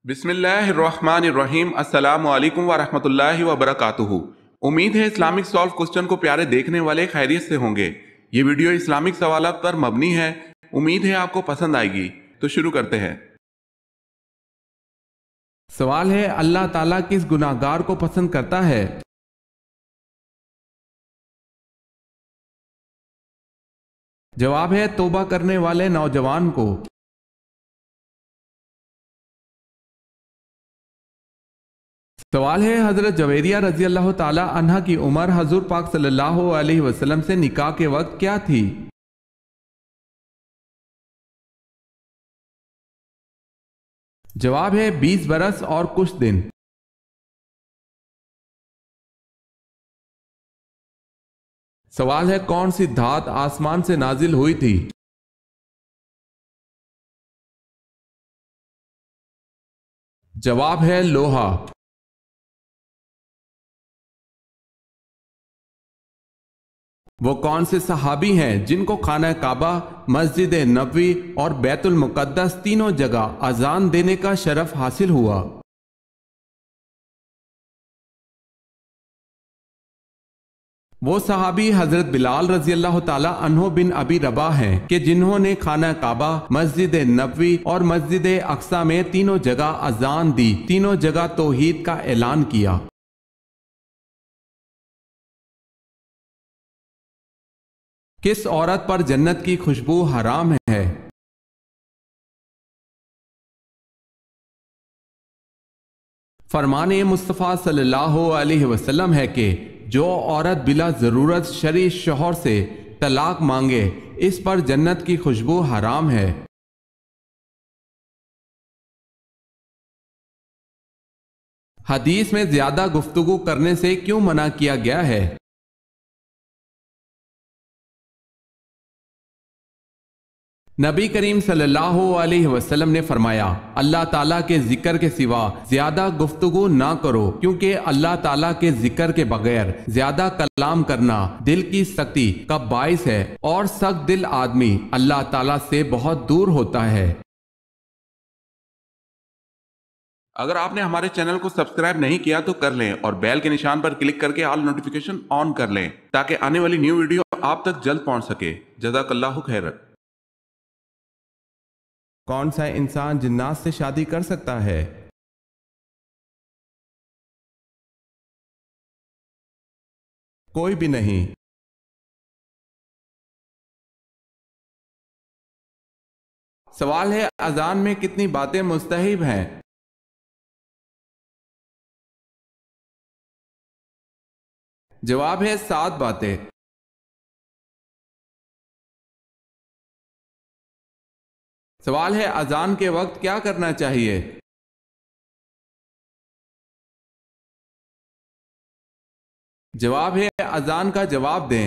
بسم اللہ الرحمن الرحیم۔ السلام علیکم ورحمۃ اللہ وبرکاتہ۔ امید ہے اسلامک سالو کوسچن کو پیارے دیکھنے والے خیریت سے ہوں گے۔ یہ ویڈیو اسلامک سوالات پر مبنی ہے، امید ہے آپ کو پسند آئے گی۔ تو شروع کرتے ہیں۔ سوال ہے، اللہ تعالیٰ کس گناہگار کو پسند کرتا ہے؟ جواب ہے توبہ کرنے والے نوجوان کو۔ سوال ہے، حضرت جویریہ رضی اللہ تعالی عنہ کی عمر حضور پاک صلی اللہ علیہ وسلم سے نکاح کے وقت کیا تھی؟ جواب ہے 20 برس اور کچھ دن۔ سوال ہے، کون سی دھات آسمان سے نازل ہوئی تھی؟ جواب ہے لوہا۔ وہ کون سے صحابی ہیں جن کو خانہ کعبہ، مسجد نبوی اور بیت المقدس تینوں جگہ اذان دینے کا شرف حاصل ہوا؟ وہ صحابی حضرت بلال رضی اللہ تعالی عنہ بن ابی رباح ہیں کہ جنہوں نے خانہ کعبہ، مسجد نبوی اور مسجد اقصی میں تینوں جگہ اذان دی، تینوں جگہ توحید کا اعلان کیا۔ کس عورت پر جنت کی خوشبو حرام ہے؟ فرمان مصطفیٰ صلی اللہ علیہ وسلم ہے کہ جو عورت بلا ضرورت شرعی شوہر سے طلاق مانگے اس پر جنت کی خوشبو حرام ہے۔ حدیث میں زیادہ گفتگو کرنے سے کیوں منع کیا گیا ہے؟ نبی کریم صلی اللہ علیہ وسلم نے فرمایا، اللہ تعالیٰ کے ذکر کے سوا زیادہ گفتگو نہ کرو، کیونکہ اللہ تعالیٰ کے ذکر کے بغیر زیادہ کلام کرنا دل کی سختی کا باعث ہے، اور سخت دل آدمی اللہ تعالیٰ سے بہت دور ہوتا ہے۔ اگر آپ نے ہمارے چینل کو سبسکرائب نہیں کیا تو کر لیں اور بیل کے نشان پر کلک کر کے آل نوٹیفیکیشن آن کر لیں تاکہ آنے والی نیو ویڈیو آپ تک جلد پہنچ سکے۔ جزاک اللہ خیر۔ کون سا انسان جنات سے شادی کر سکتا ہے؟ کوئی بھی نہیں۔ سوال ہے، اذان میں کتنی باتیں مستحب ہیں؟ جواب ہے 7 باتیں۔ سوال ہے، اذان کے وقت کیا کرنا چاہیے؟ جواب ہے اذان کا جواب دیں۔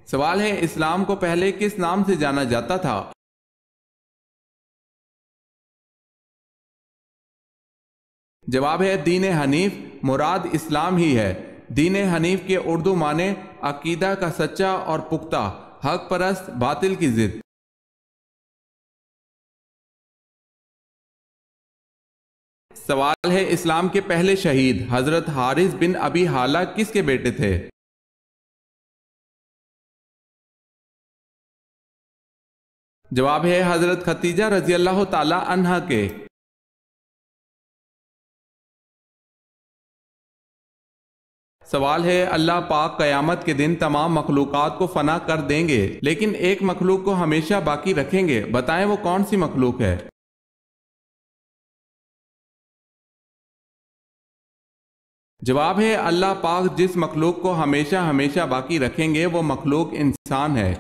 سوال ہے، اسلام کو پہلے کس نام سے جانا جاتا تھا؟ جواب ہے دین حنیف، مراد اسلام ہی ہے۔ دین حنیف کے اردو معنی عقیدہ کا سچا اور پختہ، حق پرست، باطل کی ضد۔ سوال ہے، اسلام کے پہلے شہید حضرت حارث بن ابی حالہ کس کے بیٹے تھے؟ جواب ہے حضرت ختیجہ رضی اللہ تعالی عنہا کے۔ سوال ہے، اللہ پاک قیامت کے دن تمام مخلوقات کو فنا کر دیں گے لیکن ایک مخلوق کو ہمیشہ باقی رکھیں گے، بتائیں وہ کون سی مخلوق ہے؟ جواب ہے اللہ پاک جس مخلوق کو ہمیشہ ہمیشہ باقی رکھیں گے وہ مخلوق انسان ہے۔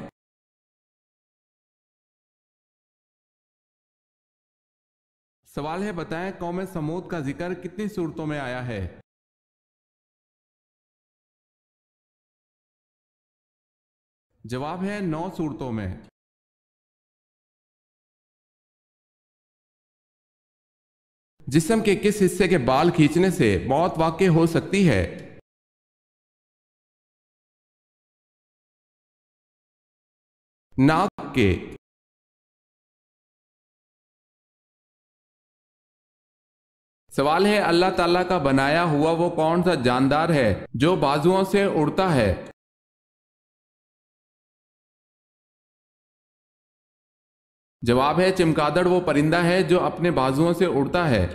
سوال ہے، بتائیں قوم سمود کا ذکر کتنی صورتوں میں آیا ہے؟ جواب ہے 9 صورتوں میں۔ جسم کے کس حصے کے بال کھینچنے سے موت واقع ہو سکتی ہے؟ ناک کے۔ سوال ہے اللہ تعالیٰ کا بنایا ہوا وہ کون سا جاندار ہے جو بازوؤں سے اڑتا ہے؟ جواب ہے چمگادڑ وہ پرندہ ہے جو اپنے بازوؤں سے اڑتا ہے۔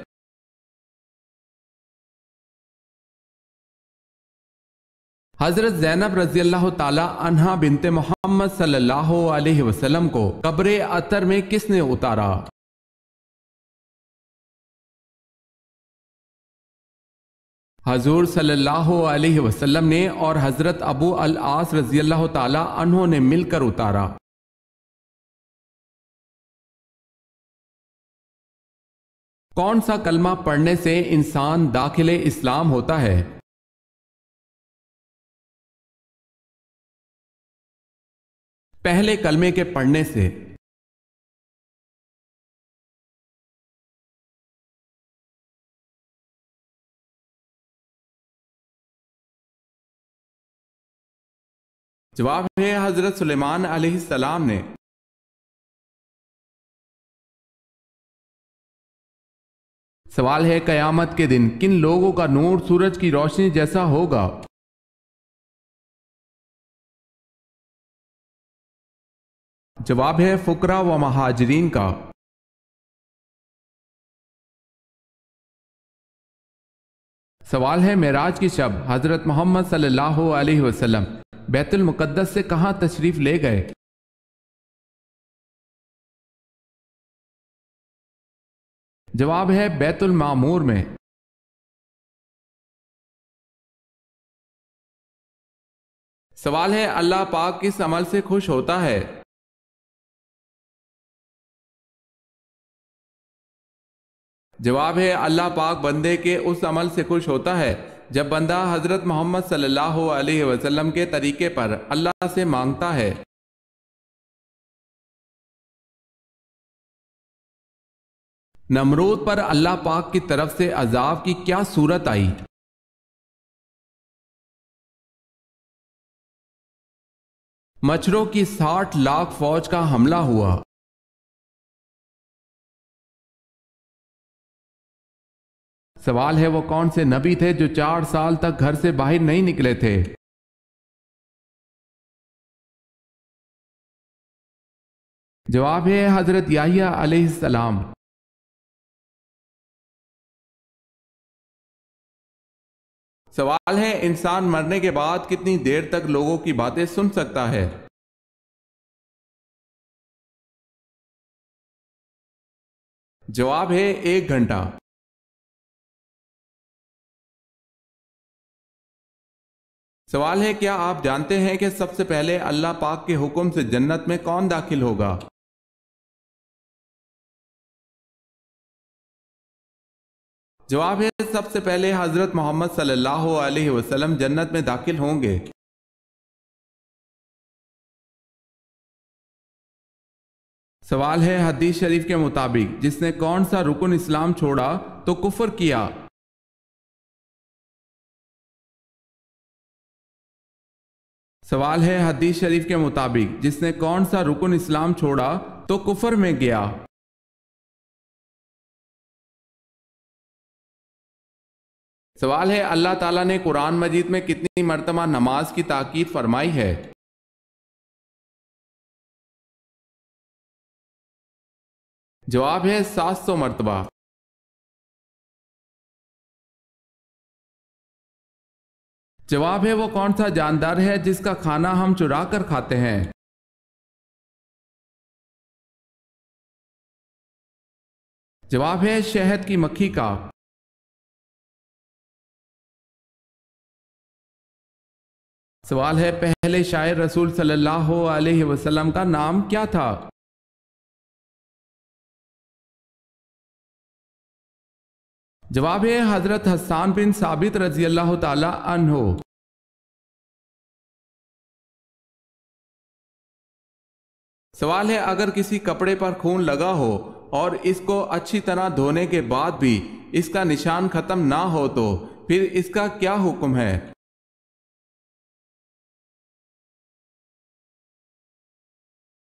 حضرت زینب رضی اللہ تعالی عنہا بنت محمد صلی اللہ علیہ وسلم کو قبر اطہر میں کس نے اتارا؟ حضور صلی اللہ علیہ وسلم نے اور حضرت ابو العاص رضی اللہ تعالی عنہ نے مل کر اتارا۔ کون سا کلمہ پڑھنے سے انسان داخل اسلام ہوتا ہے؟ پہلے کلمے کے پڑھنے سے۔ جواب ہے حضرت سلیمان علیہ السلام نے۔ سوال ہے قیامت کے دن کن لوگوں کا نور سورج کی روشنی جیسا ہوگا؟ جواب ہے فقراء و مہاجرین کا۔ سوال ہے معراج کی شب حضرت محمد صلی اللہ علیہ وسلم بیت المقدس سے کہاں تشریف لے گئے؟ جواب ہے بیت المعمور میں۔ سوال ہے اللہ پاک کس عمل سے خوش ہوتا ہے؟ جواب ہے اللہ پاک بندے کے اس عمل سے خوش ہوتا ہے جب بندہ حضرت محمد صلی اللہ علیہ وسلم کے طریقے پر اللہ سے مانگتا ہے۔ نمرود پر اللہ پاک کی طرف سے عذاب کی کیا صورت آئی؟ مچھروں کی 60 لاکھ فوج کا حملہ ہوا۔ سوال ہے وہ کون سے نبی تھے جو 4 سال تک گھر سے باہر نہیں نکلے تھے؟ جواب ہے حضرت یحییٰ علیہ السلام۔ سوال ہے انسان مرنے کے بعد کتنی دیر تک لوگوں کی باتیں سن سکتا ہے؟ جواب ہے 1 گھنٹہ۔ سوال ہے کیا آپ جانتے ہیں کہ سب سے پہلے اللہ پاک کے حکم سے جنت میں کون داخل ہوگا؟ جواب ہے سب سے پہلے حضرت محمد صلی اللہ علیہ وسلم جنت میں داخل ہوں گے۔ سوال ہے حدیث شریف کے مطابق جس نے کون سا رکن اسلام چھوڑا تو کفر کیا؟ سوال ہے حدیث شریف کے مطابق جس نے کون سا رکن اسلام چھوڑا تو کفر میں گیا؟ سوال ہے اللہ تعالیٰ نے قرآن مجید میں کتنی مرتبہ نماز کی تاکید فرمائی ہے؟ جواب ہے 700 مرتبہ۔ جواب ہے وہ کون سا جاندار ہے جس کا کھانا ہم چرا کر کھاتے ہیں؟ جواب ہے شہد کی مکھی کا۔ سوال ہے پہلے شاعر رسول صلی اللہ علیہ وسلم کا نام کیا تھا؟ جواب ہے حضرت حسان بن ثابت رضی اللہ تعالی عنہ۔ سوال ہے اگر کسی کپڑے پر خون لگا ہو اور اس کو اچھی طرح دھونے کے بعد بھی اس کا نشان ختم نہ ہو تو پھر اس کا کیا حکم ہے؟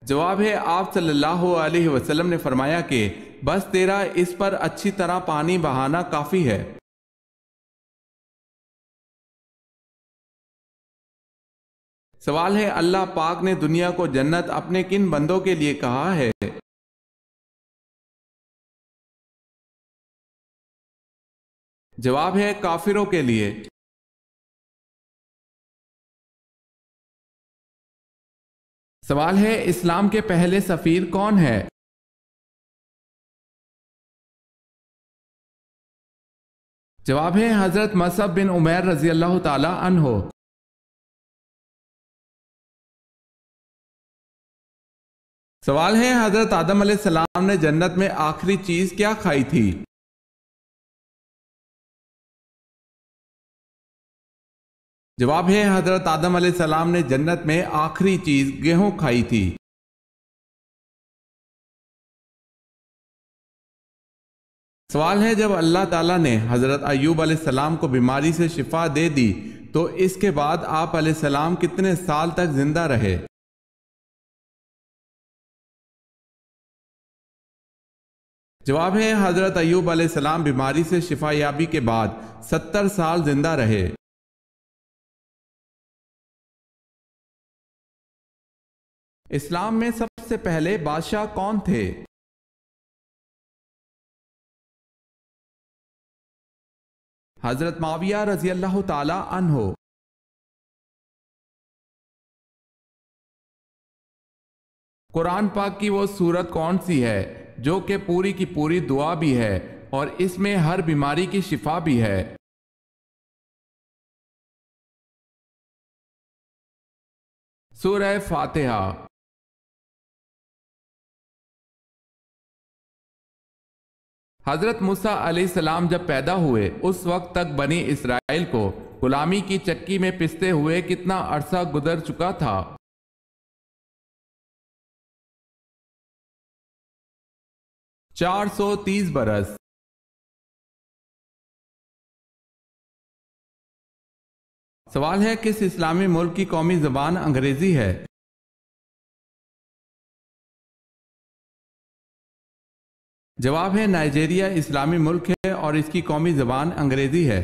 جواب ہے آپ صلی اللہ علیہ وسلم نے فرمایا کہ بس تیرا اس پر اچھی طرح پانی بہانا کافی ہے۔ سوال ہے اللہ پاک نے دنیا کو جنت اپنے کن بندوں کے لیے کہا ہے؟ جواب ہے کافروں کے لیے۔ سوال ہے اسلام کے پہلے سفیر کون ہے؟ جواب ہے حضرت مصعب بن عمیر رضی اللہ تعالی عنہ۔ سوال ہے حضرت آدم علیہ السلام نے جنت میں آخری چیز کیا کھائی تھی؟ جواب ہے حضرت آدم علیہ السلام نے جنت میں آخری چیز گیہوں کھائی تھی۔ سوال ہے جب اللہ تعالیٰ نے حضرت ایوب علیہ السلام کو بیماری سے شفا دے دی تو اس کے بعد آپ علیہ السلام کتنے سال تک زندہ رہے؟ جواب ہے حضرت ایوب علیہ السلام بیماری سے شفا یابی کے بعد 70 سال زندہ رہے۔ اسلام میں سب سے پہلے بادشاہ کون تھے؟ حضرت معاویہ رضی اللہ تعالی عنہ۔ قرآن پاک کی وہ سورت کون سی ہے جو کہ پوری کی پوری دعا بھی ہے اور اس میں ہر بیماری کی شفا بھی ہے؟ سورہ فاتحہ۔ حضرت موسیٰ علیہ السلام جب پیدا ہوئے اس وقت تک بنی اسرائیل کو غلامی کی چکی میں پستے ہوئے کتنا عرصہ گزر چکا تھا؟ 430 برس۔ سوال ہے کس اسلامی ملک کی قومی زبان انگریزی ہے؟ جواب ہے نائجیریا اسلامی ملک ہے اور اس کی قومی زبان انگریزی ہے۔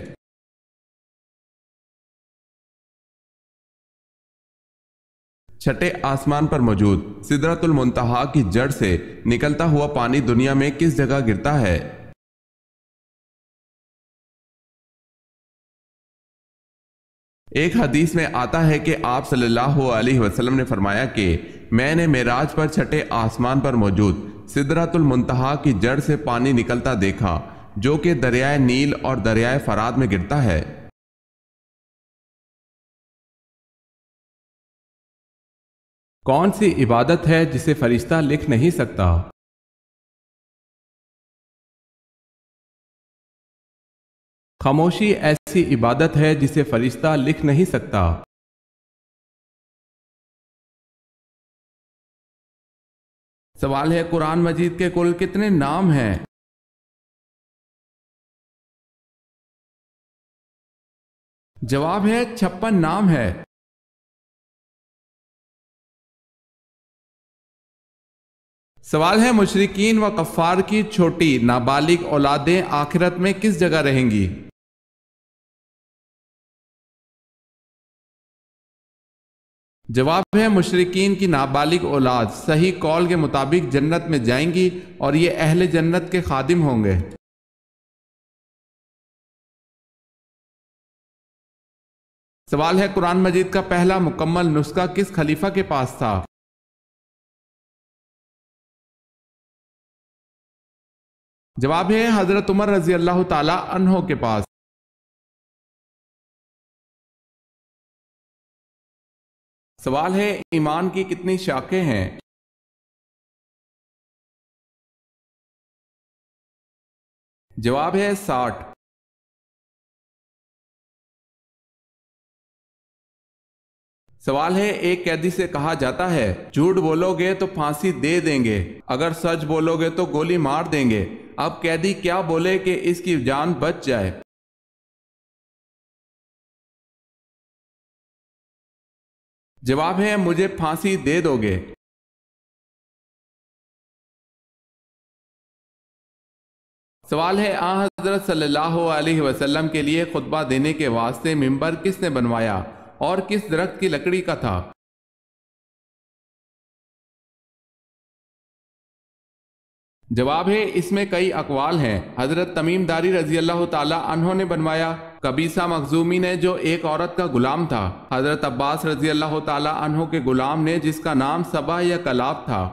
چھٹے آسمان پر موجود سدرۃ المنتہا کی جڑ سے نکلتا ہوا پانی دنیا میں کس جگہ گرتا ہے؟ ایک حدیث میں آتا ہے کہ آپ صلی اللہ علیہ وسلم نے فرمایا کہ میں نے معراج پر چھٹے آسمان پر موجود سدرۃ المنتہا کی جڑ سے پانی نکلتا دیکھا جو کہ دریائے نیل اور دریائے فرات میں گرتا ہے۔ کون سی عبادت ہے جسے فرشتہ لکھ نہیں سکتا؟ خاموشی ایسی عبادت ہے جسے فرشتہ لکھ نہیں سکتا۔ سوال ہے قرآن مجید کے کل کتنے نام ہیں؟ جواب ہے 56 نام ہے۔ سوال ہے مشرکین و کفار کی چھوٹی نابالغ اولادیں آخرت میں کس جگہ رہیں گی؟ جواب ہے مشرکین کی نابالغ اولاد صحیح قول کے مطابق جنت میں جائیں گی اور یہ اہل جنت کے خادم ہوں گے۔ سوال ہے قرآن مجید کا پہلا مکمل نسخہ کس خلیفہ کے پاس تھا؟ جواب ہے حضرت عمر رضی اللہ تعالی عنہ کے پاس۔ سوال ہے ایمان کی کتنی شاخیں ہیں؟ جواب ہے 60۔ سوال ہے ایک قیدی سے کہا جاتا ہے جھوٹ بولو گے تو پھانسی دے دیں گے، اگر سچ بولو گے تو گولی مار دیں گے، اب قیدی کیا بولے کہ اس کی جان بچ جائے؟ جواب ہے مجھے پھانسی دے دو گے۔ سوال ہے آن حضرت صلی اللہ علیہ وسلم کے لیے خطبہ دینے کے واسطے ممبر کس نے بنوایا اور کس درخت کی لکڑی کا تھا؟ جواب ہے اس میں کئی اقوال ہیں۔ حضرت تمیم داری رضی اللہ تعالی عنہ نے بنوایا، قبیصہ مخزومی نے جو ایک عورت کا غلام تھا، حضرت عباس رضی اللہ تعالی عنہ کے غلام نے جس کا نام صبا یا کلاب تھا،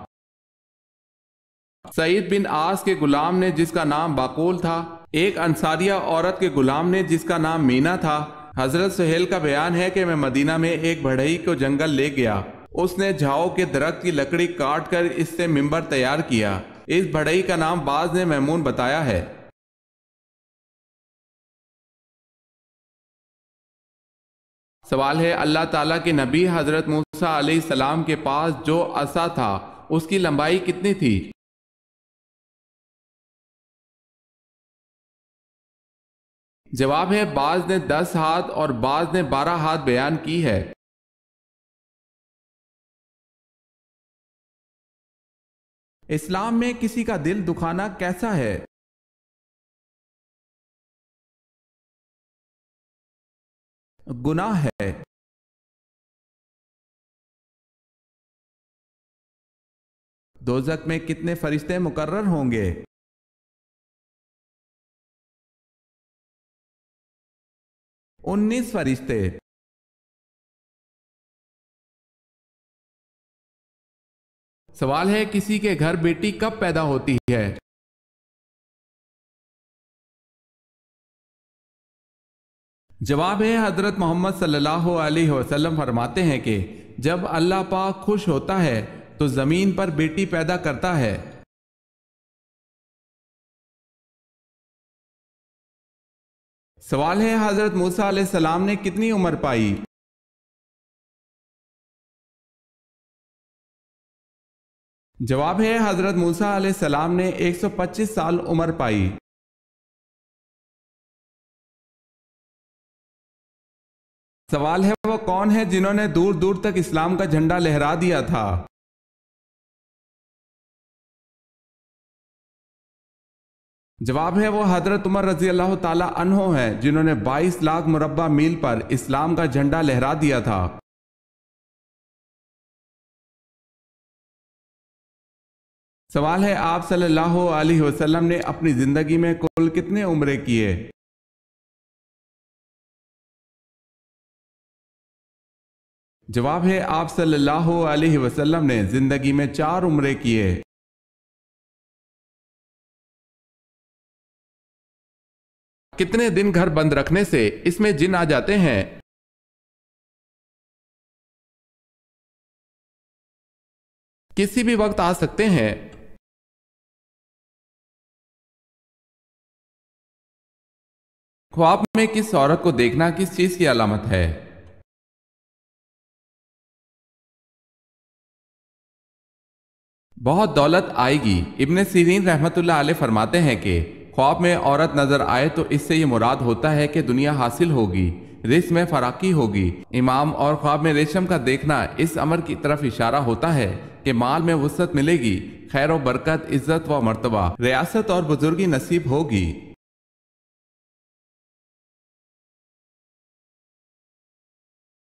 سعید بن عاص کے غلام نے جس کا نام باقول تھا، ایک انصاریہ عورت کے غلام نے جس کا نام مینا تھا۔ حضرت سہیل کا بیان ہے کہ میں مدینہ میں ایک بڑھئی کو جنگل لے گیا، اس نے جھاؤ کے درخت کی لکڑی کاٹ کر اس سے ممبر تیار کیا۔ اس بڑھئی کا نام بعض نے میمون بتایا ہے۔ سوال ہے اللہ تعالیٰ کے نبی حضرت موسیٰ علیہ السلام کے پاس جو عصا تھا اس کی لمبائی کتنی تھی؟ جواب ہے بعض نے 10 ہاتھ اور بعض نے 12 ہاتھ بیان کی ہے۔ اسلام میں کسی کا دل دکھانا کیسا ہے؟ گناہ ہے۔ دوزخ میں کتنے فرشتے مقرر ہوں گے؟ 19 فرشتے۔ سوال ہے کسی کے گھر بیٹی کب پیدا ہوتی ہے؟ جواب ہے حضرت محمد صلی اللہ علیہ وسلم فرماتے ہیں کہ جب اللہ پاک خوش ہوتا ہے تو زمین پر بیٹی پیدا کرتا ہے۔ سوال ہے حضرت موسیٰ علیہ السلام نے کتنی عمر پائی؟ جواب ہے حضرت موسیٰ علیہ السلام نے 125 سال عمر پائی۔ سوال ہے وہ کون ہے جنہوں نے دور دور تک اسلام کا جھنڈا لہرا دیا تھا؟ جواب ہے وہ حضرت عمر رضی اللہ تعالی عنہ ہیں جنہوں نے 22 لاکھ مربع میل پر اسلام کا جھنڈا لہرا دیا تھا۔ سوال ہے آپ صلی اللہ علیہ وسلم نے اپنی زندگی میں کل کتنے عمرے کیے؟ جواب ہے آپ صلی اللہ علیہ وسلم نے زندگی میں 4 عمرے کیے۔ کتنے دن گھر بند رکھنے سے اس میں جن آ جاتے ہیں؟ کسی بھی وقت آ سکتے ہیں۔ خواب میں کس عورت کو دیکھنا کس چیز کی علامت ہے؟ بہت دولت آئے گی۔ ابن سیرین رحمت اللہ علیہ فرماتے ہیں کہ خواب میں عورت نظر آئے تو اس سے یہ مراد ہوتا ہے کہ دنیا حاصل ہوگی، رزق میں فراخی ہوگی۔ امام اور خواب میں ریشم کا دیکھنا اس امر کی طرف اشارہ ہوتا ہے کہ مال میں وسعت ملے گی، خیر و برکت، عزت و مرتبہ، ریاست اور بزرگی نصیب ہوگی۔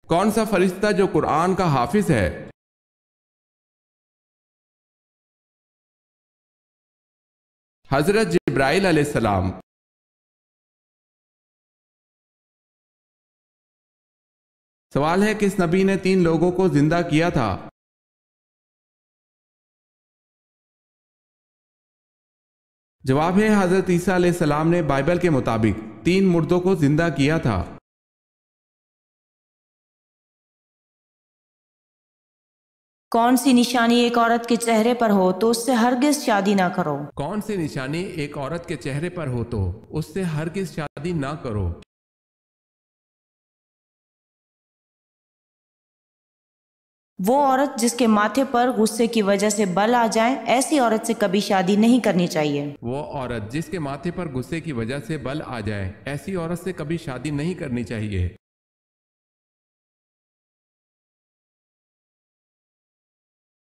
کون سا فرشتہ جو قرآن کا حافظ ہے؟ حضرت جبرائیل علیہ السلام۔ سوال ہے کس نبی نے 3 لوگوں کو زندہ کیا تھا؟ جواب ہے حضرت عیسیٰ علیہ السلام نے بائبل کے مطابق 3 مردوں کو زندہ کیا تھا۔ کون سی نشانی ایک عورت کے چہرے پر ہو تو اس سے ہرگز شادی نہ کرو؟ کون سی نشانی ایک عورت کے چہرے پر ہو تو اس سے ہرگز شادی نہ کرو؟ وہ عورت جس کے ماتھے پر غصے کی وجہ سے بل آ جائیں، ایسی عورت سے کبھی شادی نہیں کرنی چاہیے۔ وہ عورت جس کے ماتھے پر غصے کی وجہ سے بل آ جائے، ایسی عورت سے کبھی شادی نہیں کرنی چاہیے۔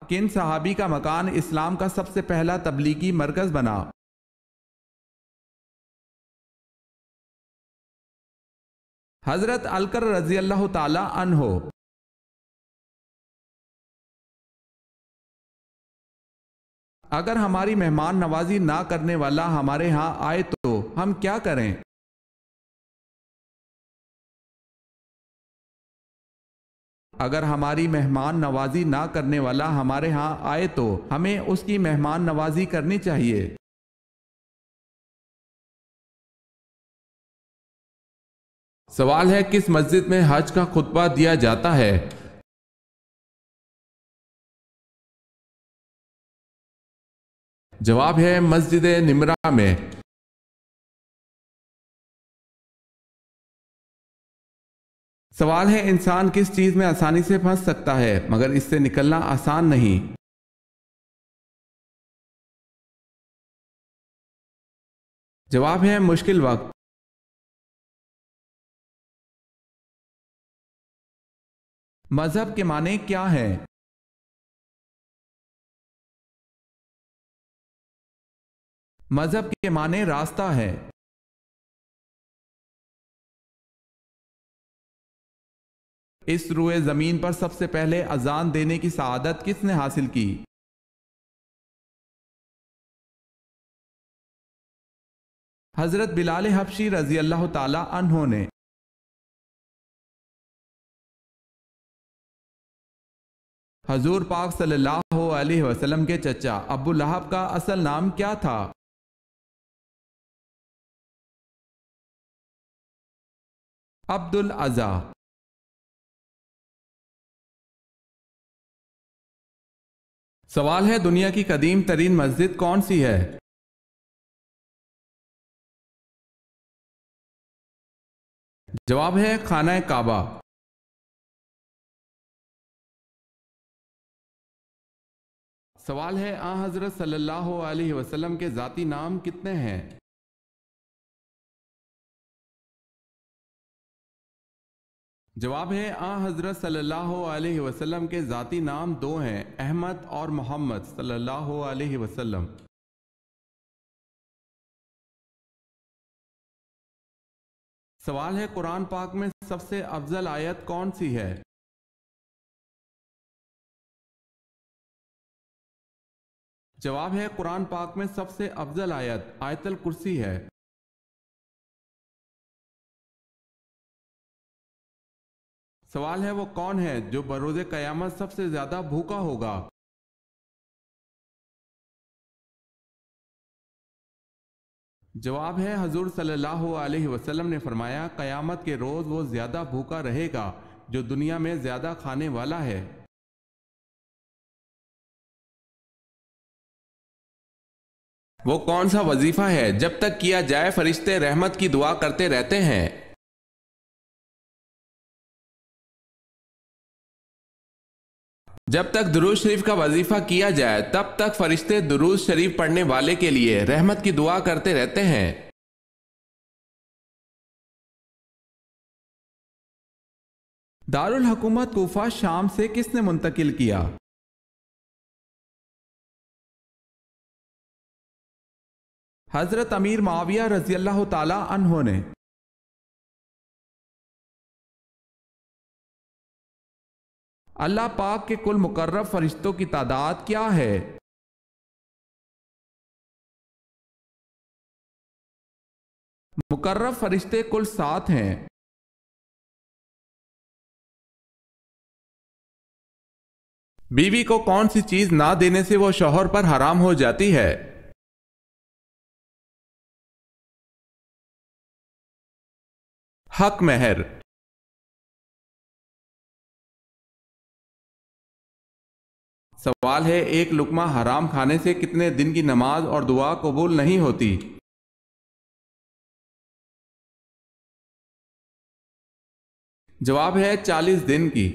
کن صحابی کا مکان اسلام کا سب سے پہلا تبلیغی مرکز بنا؟ حضرت الکر رضی اللہ تعالی عنہ: اگر ہماری مہمان نوازی نہ کرنے والا ہمارے ہاں آئے تو ہم کیا کریں؟ اگر ہماری مہمان نوازی نہ کرنے والا ہمارے ہاں آئے تو ہمیں اس کی مہمان نوازی کرنی چاہیے۔ سوال ہے، کس مسجد میں حج کا خطبہ دیا جاتا ہے؟ جواب ہے مسجد نمرہ میں۔ سوال ہے، انسان کس چیز میں آسانی سے پھنس سکتا ہے مگر اس سے نکلنا آسان نہیں؟ جواب ہے مشکل وقت۔ مذہب کے معنی کیا ہے؟ مذہب کے معنی راستہ ہے۔ اس روئے زمین پر سب سے پہلے اذان دینے کی سعادت کس نے حاصل کی؟ حضرت بلال حبشی رضی اللہ تعالی عنہ نے۔ حضور پاک صلی اللہ علیہ وسلم کے چچا ابو لہب کا اصل نام کیا تھا؟ عبد العزا۔ سوال ہے، دنیا کی قدیم ترین مسجد کون سی ہے؟ جواب ہے خانہ کعبہ۔ سوال ہے، آن حضرت صلی اللہ علیہ وسلم کے ذاتی نام کتنے ہیں؟ جواب ہے، آن حضرت صلی اللہ علیہ وسلم کے ذاتی نام 2 ہیں، احمد اور محمد صلی اللہ علیہ وسلم۔ سوال ہے، قرآن پاک میں سب سے افضل آیت کون سی ہے؟ جواب ہے، قرآن پاک میں سب سے افضل آیت آیت الکرسی ہے۔ سوال ہے، وہ کون ہے جو بروز قیامت سب سے زیادہ بھوکا ہوگا؟ جواب ہے، حضور صلی اللہ علیہ وسلم نے فرمایا، قیامت کے روز وہ زیادہ بھوکا رہے گا جو دنیا میں زیادہ کھانے والا ہے۔ وہ کون سا وظیفہ ہے جب تک کیا جائے فرشتے رحمت کی دعا کرتے رہتے ہیں؟ جب تک درود شریف کا وظیفہ کیا جائے تب تک فرشتے درود شریف پڑھنے والے کے لیے رحمت کی دعا کرتے رہتے ہیں۔ دارالحکومت کوفہ شام سے کس نے منتقل کیا؟ حضرت امیر معاویہ رضی اللہ تعالی عنہ نے۔ اللہ پاک کے کل مقرب فرشتوں کی تعداد کیا ہے؟ مقرب فرشتے کل 7 ہیں۔ بیوی کو کون سی چیز نہ دینے سے وہ شوہر پر حرام ہو جاتی ہے؟ حق مہر۔ سوال ہے، ایک لقمہ حرام کھانے سے کتنے دن کی نماز اور دعا قبول نہیں ہوتی؟ جواب ہے 40 دن کی۔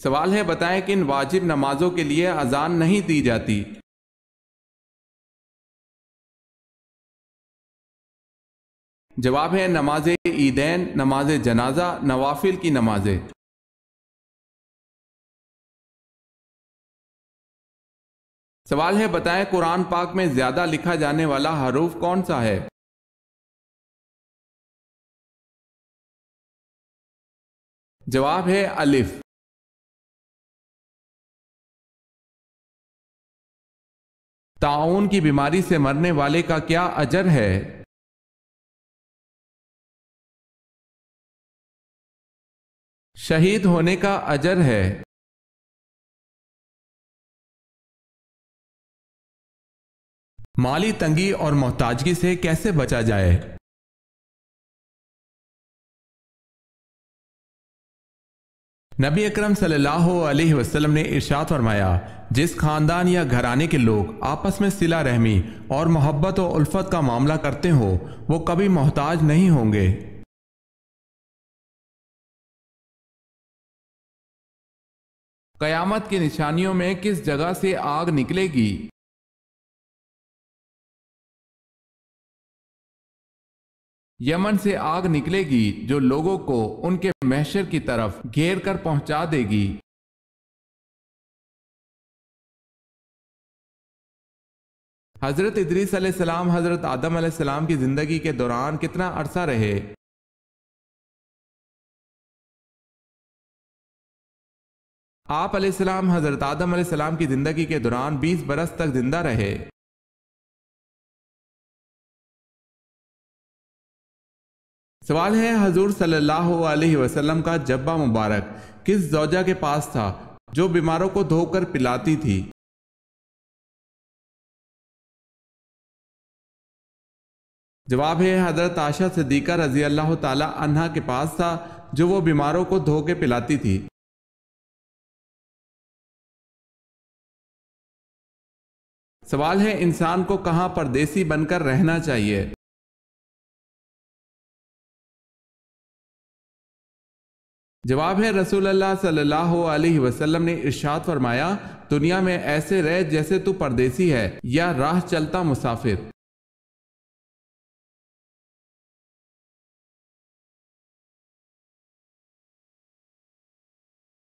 سوال ہے، بتائیں کن واجب نمازوں کے لیے اذان نہیں دی جاتی؟ جواب ہے نماز عیدین، نماز جنازہ، نوافل کی نمازیں۔ سوال ہے بتائیں قرآن پاک میں زیادہ لکھا جانے والا حروف کون سا ہے؟ جواب ہے الف۔ طاعون کی بیماری سے مرنے والے کا کیا اجر ہے؟ شہید ہونے کا اجر ہے۔ مالی تنگی اور محتاجگی سے کیسے بچا جائے؟ نبی اکرم صلی اللہ علیہ وسلم نے ارشاد فرمایا، جس خاندان یا گھرانے کے لوگ آپس میں صلہ رحمی اور محبت و الفت کا معاملہ کرتے ہو وہ کبھی محتاج نہیں ہوں گے۔ قیامت کی نشانیوں میں کس جگہ سے آگ نکلے گی؟ یمن سے آگ نکلے گی جو لوگوں کو ان کے محشر کی طرف گھیر کر پہنچا دے گی۔ حضرت ادریس علیہ السلام حضرت آدم علیہ السلام کی زندگی کے دوران کتنا عرصہ رہے؟ آپ علیہ السلام حضرت آدم علیہ السلام کی زندگی کے دوران 20 برس تک زندہ رہے۔ سوال ہے حضور صلی اللہ علیہ وسلم کا جبہ مبارک کس زوجہ کے پاس تھا جو بیماروں کو دھو کر پلاتی تھی؟ جواب ہے حضرت عائشہ صدیقہ رضی اللہ تعالی عنہا کے پاس تھا جو وہ بیماروں کو دھو کے پلاتی تھی۔ سوال ہے انسان کو کہاں پردیسی بن کر رہنا چاہیے؟ جواب ہے رسول اللہ صلی اللہ علیہ وسلم نے ارشاد فرمایا، دنیا میں ایسے رہ جیسے تو پردیسی ہے یا راہ چلتا مسافر۔